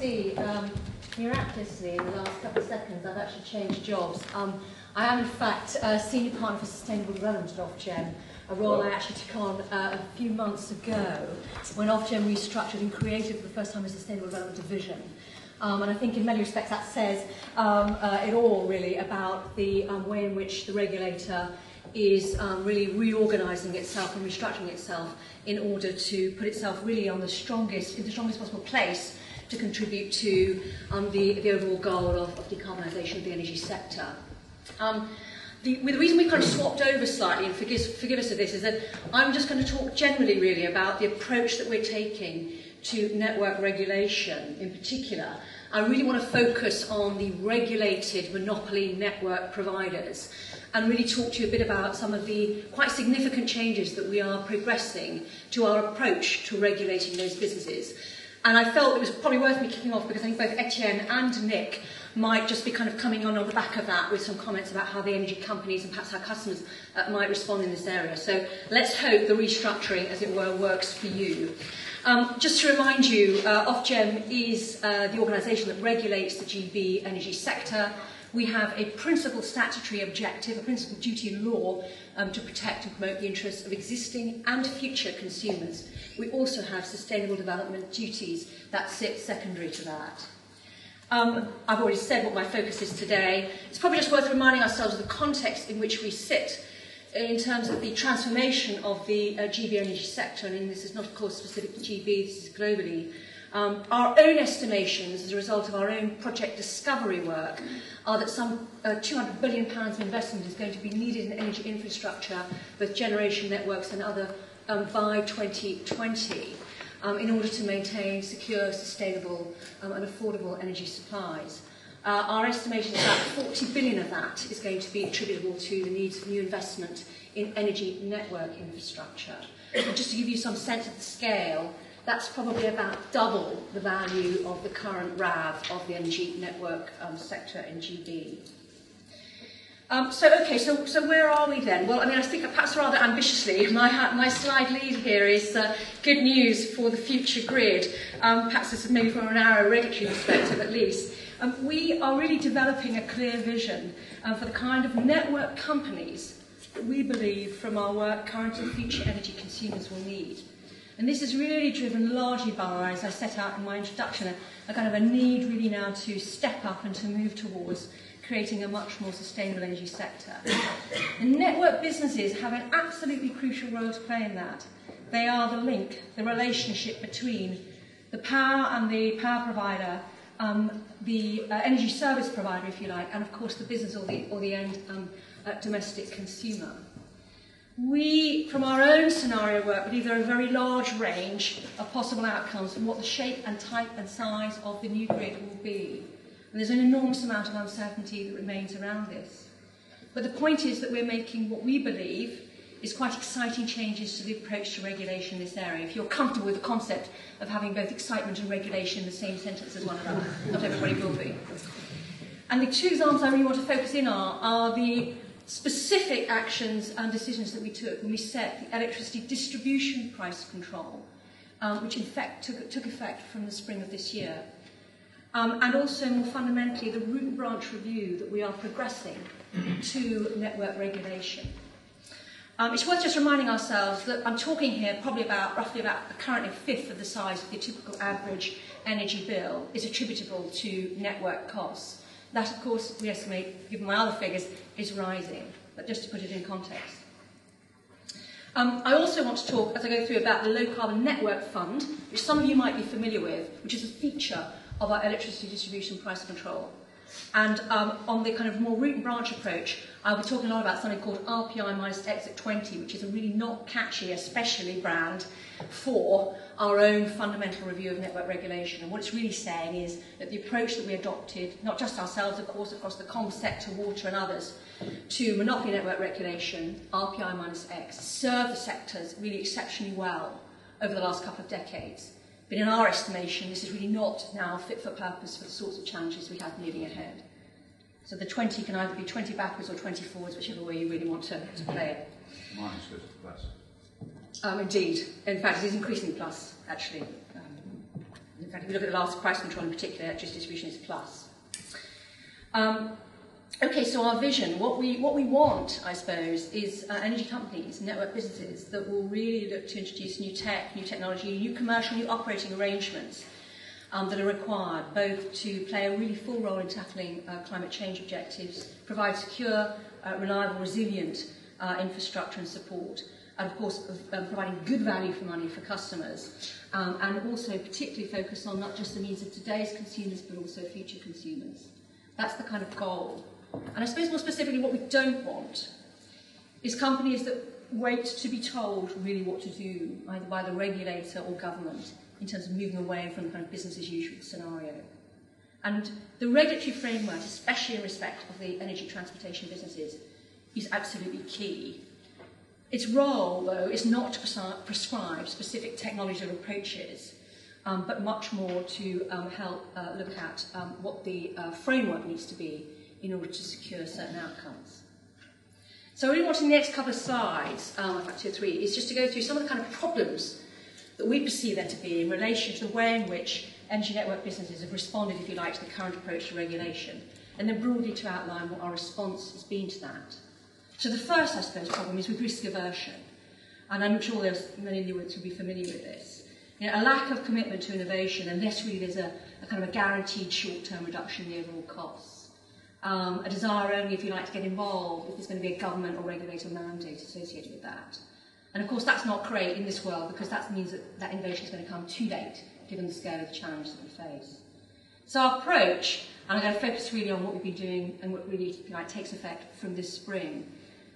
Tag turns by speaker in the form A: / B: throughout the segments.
A: see, miraculously, in the last couple of seconds, I've actually changed jobs. I am, in fact, Senior Partner for Sustainable Development at Ofgem, a role I actually took on a few months ago when Ofgem restructured and created for the first time a Sustainable Development Division. And I think in many respects that says it all, really, about the way in which the regulator is really reorganising itself and restructuring itself in order to put itself really on in the strongest possible place to contribute to the overall goal of decarbonisation of the energy sector. The reason we kind of swapped over slightly, and forgive us for this, is that I'm just going to talk generally really about the approach that we're taking to network regulation in particular. I really want to focus on the regulated monopoly network providers and really talk to you a bit about some of the quite significant changes that we are progressing to our approach to regulating those businesses. And I felt it was probably worth me kicking off because I think both Etienne and Nick might just be kind of coming on the back of that with some comments about how the energy companies and perhaps how customers might respond in this area. So let's hope the restructuring, as it were, works for you. Just to remind you, Ofgem is the organisation that regulates the GB energy sector. We have a principal statutory objective, a principal duty in law to protect and promote the interests of existing and future consumers. We also have sustainable development duties that sit secondary to that. I've already said what my focus is today. It's probably just worth reminding ourselves of the context in which we sit in terms of the transformation of the GB energy sector, and this is not, of course, specific to GB, this is globally. Our own estimations, as a result of our own project discovery work, are that some £200 billion of investment is going to be needed in energy infrastructure, both generation networks and other, by 2020, in order to maintain secure, sustainable and affordable energy supplies. Our estimation is that 40 billion of that is going to be attributable to the needs of new investment in energy network infrastructure. And just to give you some sense of the scale, that's probably about double the value of the current RAV of the energy network sector in GB. So where are we then? Well, I mean, I think perhaps rather ambitiously, my slide lead here is good news for the future grid. Perhaps this is maybe from an narrow regulatory perspective at least. We are really developing a clear vision for the kind of network companies that we believe from our work current and future energy consumers will need. And this is really driven largely by, as I set out in my introduction, a kind of a need really now to step up and to move towards creating a much more sustainable energy sector. And network businesses have an absolutely crucial role to play in that. They are the link, the relationship between the power and the power provider, the energy service provider, if you like, and of course the business or the end domestic consumer. We, from our own scenario work, believe there are a very large range of possible outcomes from what the shape and type and size of the new grid will be. And there's an enormous amount of uncertainty that remains around this. But the point is that we're making what we believe is quite exciting changes to the approach to regulation in this area. If you're comfortable with the concept of having both excitement and regulation in the same sentence as one another, not everybody will be. And the two examples I really want to focus in are the specific actions and decisions that we took when we set the electricity distribution price control, which in fact took effect from the spring of this year. And also, more fundamentally, the root and branch review that we are progressing to network regulation. It's worth just reminding ourselves that I'm talking here probably roughly about currently a fifth of the size of the typical average energy bill is attributable to network costs. That, of course, we estimate, given my other figures, is rising, but just to put it in context. I also want to talk, as I go through, about the Low Carbon Network Fund, which some of you might be familiar with, which is a feature of our electricity distribution price control. And on the kind of more root and branch approach, I'll be talking a lot about something called RPI minus X at 20, which is a really not catchy, especially brand for our own fundamental review of network regulation. And what it's really saying is that the approach that we adopted, not just ourselves, of course, across the comms sector, water and others, to monopoly network regulation, RPI minus X, served the sectors really exceptionally well over the last couple of decades. But in our estimation, this is really not now fit for purpose for the sorts of challenges we have moving ahead. So the 20 can either be 20 backwards or 20 forwards, whichever way you really want to play it.
B: Minus goes to plus.
A: Indeed. In fact, it is increasingly plus, actually. fact, if you look at the last price control in particular, electricity distribution is plus. Okay, so our vision, what we want, I suppose, is energy companies, network businesses that will really look to introduce new tech, new technology, new commercial, new operating arrangements that are required, both to play a really full role in tackling climate change objectives, provide secure, reliable, resilient infrastructure and support, and of course providing good value for money for customers, and also particularly focus on not just the needs of today's consumers but also future consumers. That's the kind of goal. And I suppose more specifically what we don't want is companies that wait to be told really what to do, either by the regulator or government, in terms of moving away from the kind of business as usual scenario. And the regulatory framework, especially in respect of the energy transportation businesses, is absolutely key. Its role, though, is not to prescribe specific technologies or approaches, but much more to help look at what the framework needs to be in order to secure certain outcomes. So what I really want in the next couple of slides, in fact 2 or 3, is just to go through some of the kind of problems that we perceive there to be in relation to the way in which energy network businesses have responded, if you like, to the current approach to regulation, and then broadly to outline what our response has been to that. So the first, I suppose, problem is with risk aversion, and I'm sure there's many in the audience will be familiar with this. You know, a lack of commitment to innovation unless really there's a kind of a guaranteed short-term reduction in the overall costs. A desire only, if you like, to get involved if there's going to be a government or regulator mandate associated with that. And of course that's not great in this world because that means that innovation is going to come too late given the scale of the challenge that we face. So our approach, and I'm going to focus really on what we've been doing and what really, if you like, takes effect from this spring,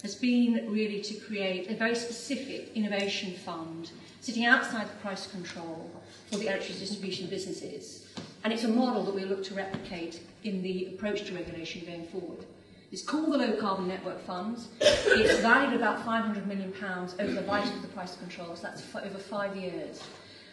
A: has been really to create a very specific innovation fund sitting outside the price control for the electricity distribution businesses. And it's a model that we'll look to replicate in the approach to regulation going forward. It's called the Low Carbon Network Funds. It's valued at about £500 million over the life of the price control, so that's over 5 years.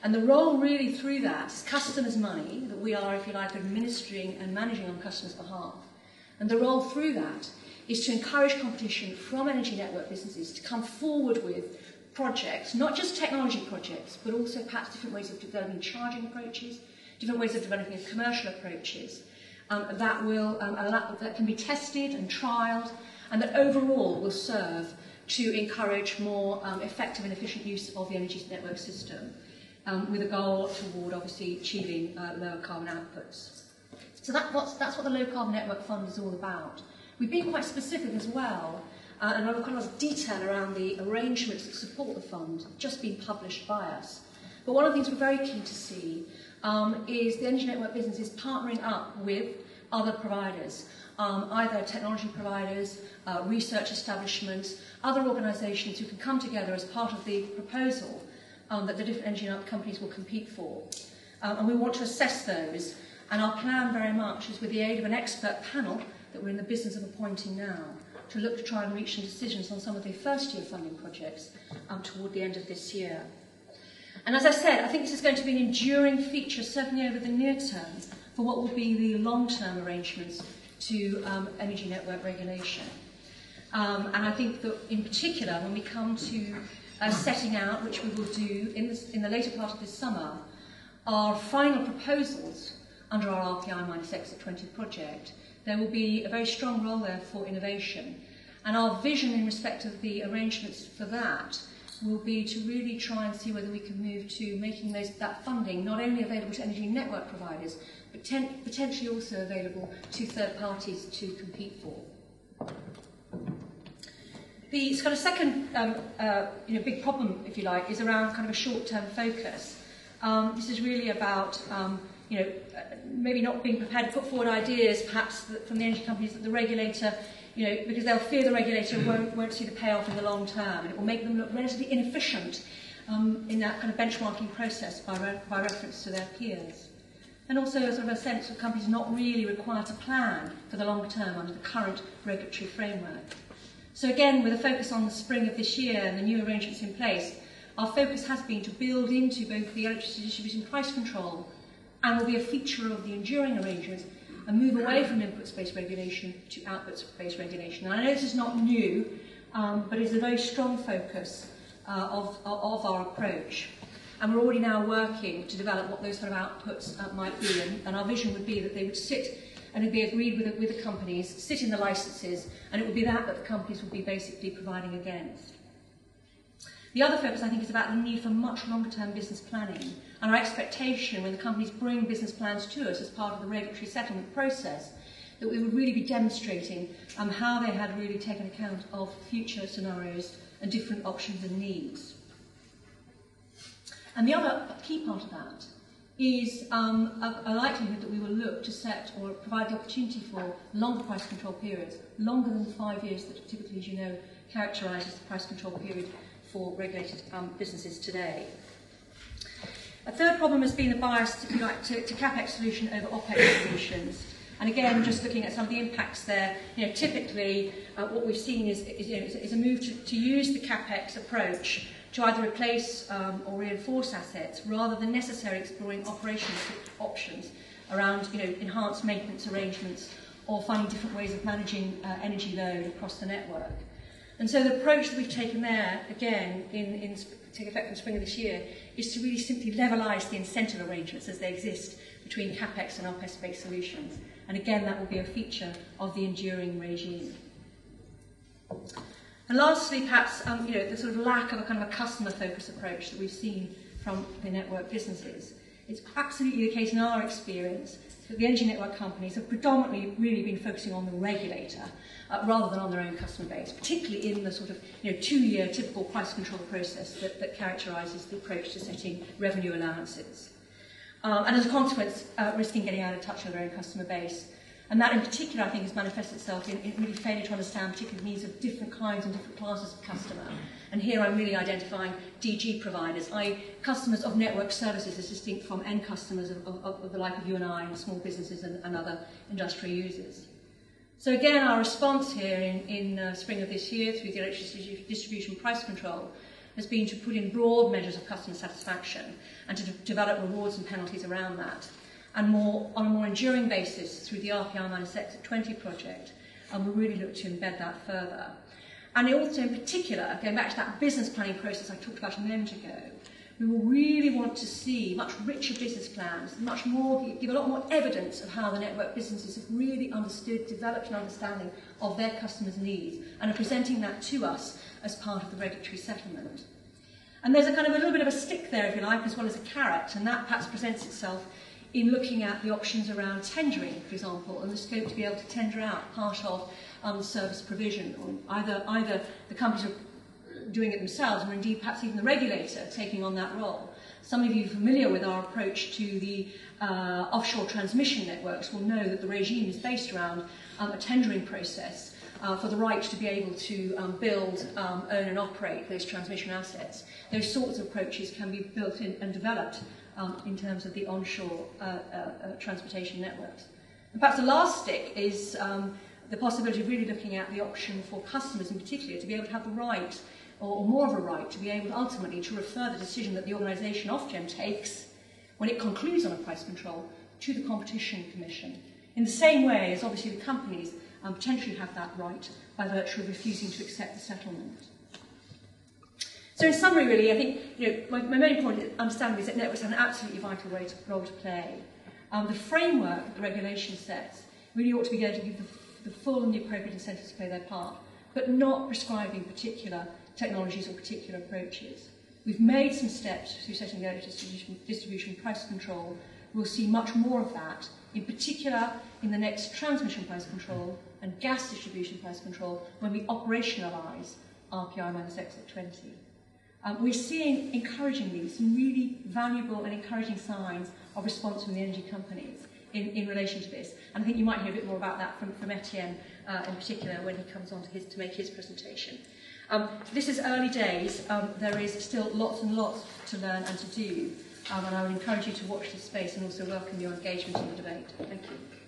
A: And the role really through that is customers' money that we are, if you like, administering and managing on customers' behalf. And the role through that is to encourage competition from energy network businesses to come forward with projects, not just technology projects, but also perhaps different ways of developing charging approaches, different ways of developing commercial approaches that can be tested and trialled, and that overall will serve to encourage more effective and efficient use of the energy network system, with a goal toward obviously achieving lower carbon outputs. So that's what the Low Carbon Network Fund is all about. We've been quite specific as well, and I've got a lot of detail around the arrangements that support the fund, just been published by us. But one of the things we're very keen to see is the energy network businesses partnering up with other providers, either technology providers, research establishments, other organisations who can come together as part of the proposal that the different energy companies will compete for. And we want to assess those, and our plan very much is with the aid of an expert panel that we're in the business of appointing now, to look to try and reach some decisions on some of the first-year funding projects toward the end of this year. And as I said, I think this is going to be an enduring feature, certainly over the near term, for what will be the long-term arrangements to energy network regulation. And I think that in particular, when we come to setting out, which we will do in the later part of this summer, our final proposals under our RPI-Exit 20 project, there will be a very strong role there for innovation. And our vision in respect of the arrangements for that will be to really try and see whether we can move to making that funding not only available to energy network providers, but potentially also available to third parties to compete for. The kind of second big problem, if you like, is around kind of a short-term focus. This is really about maybe not being prepared to put forward ideas, perhaps from the energy companies that the regulator, because they'll fear the regulator won't see the payoff in the long term, and it will make them look relatively inefficient in that kind of benchmarking process by reference to their peers. And also a sort of a sense of companies not really required to plan for the long term under the current regulatory framework. So again, with a focus on the spring of this year and the new arrangements in place, our focus has been to build into both the electricity distribution price control and will be a feature of the enduring arrangements and move away from inputs-based regulation to outputs-based regulation. And I know this is not new, but it's a very strong focus of our approach. And we're already now working to develop what those kind of outputs might be. And our vision would be that they would sit and it'd be agreed with the companies, sit in the licenses, and it would be that the companies would be basically providing against. The other focus, I think, is about the need for much longer-term business planning, and our expectation when the companies bring business plans to us as part of the regulatory settlement process, that we would really be demonstrating how they had really taken account of future scenarios and different options and needs. And the other key part of that is a likelihood that we will look to set or provide the opportunity for longer price control periods, longer than the 5 years that typically, as you know, characterises the price control period for regulated businesses today. A third problem has been the bias, if you like, to CapEx solution over OpEx solutions. And again, just looking at some of the impacts there, typically what we've seen is a move to use the CapEx approach to either replace or reinforce assets rather than necessarily exploring operational options around enhanced maintenance arrangements or finding different ways of managing energy load across the network. And so the approach that we've taken there, again, take effect from spring of this year, is to really simply levelise the incentive arrangements as they exist between CapEx and OpEx-based solutions. And again, that will be a feature of the enduring regime. And lastly, perhaps, the sort of lack of a kind of a customer-focused approach that we've seen from the network businesses. It's absolutely the case in our experience that the energy network companies have predominantly really been focusing on the regulator rather than on their own customer base, particularly in the sort of 2-year typical price control process that characterises the approach to setting revenue allowances. And as a consequence, risking getting out of touch with their own customer base. And that in particular, I think, has manifested itself in really failure to understand particular needs of different kinds and different classes of customer. And here I'm really identifying DG providers, i.e. customers of network services as distinct from end customers of the like of you and I, and small businesses and other industrial users. So again, our response here in spring of this year through the electricity distribution price control has been to put in broad measures of customer satisfaction and to develop rewards and penalties around that. And on a more enduring basis through the RPI-Exit 20 project, we'll really look to embed that further. And also in particular, going back to that business planning process I talked about a moment ago, we will really want to see much richer business plans, much more, give a lot more evidence of how the network businesses have really understood, developed an understanding of their customers' needs and are presenting that to us as part of the regulatory settlement. And there's a kind of a little bit of a stick there, if you like, as well as a carrot, and that perhaps presents itself in looking at the options around tendering, for example, and the scope to be able to tender out part of service provision, or either the companies are doing it themselves, or indeed perhaps even the regulator taking on that role. Some of you familiar with our approach to the offshore transmission networks will know that the regime is based around a tendering process for the right to be able to build, own and operate those transmission assets. Those sorts of approaches can be built in and developed in terms of the onshore transportation networks. And perhaps the last stick is the possibility of really looking at the option for customers in particular to be able to have the right, or more of a right, to be able ultimately to refer the decision that the organisation Ofgem takes when it concludes on a price control to the Competition Commission. In the same way as obviously the companies potentially have that right by virtue of refusing to accept the settlement. So in summary, really, I think my main point of understanding is that networks have an absolutely vital role to play. The framework that the regulation sets really ought to be able to give the full and the appropriate incentives to play their part, but not prescribing particular technologies or particular approaches. We've made some steps through setting the distribution price control. We'll see much more of that, in particular in the next transmission price control and gas distribution price control when we operationalise RPI-Exit 20. We're seeing, encouragingly, some really valuable and encouraging signs of response from the energy companies in relation to this. And I think you might hear a bit more about that from Etienne in particular when he comes on to make his presentation. This is early days. There is still lots and lots to learn and to do. And I would encourage you to watch this space and also welcome your engagement in the debate. Thank you.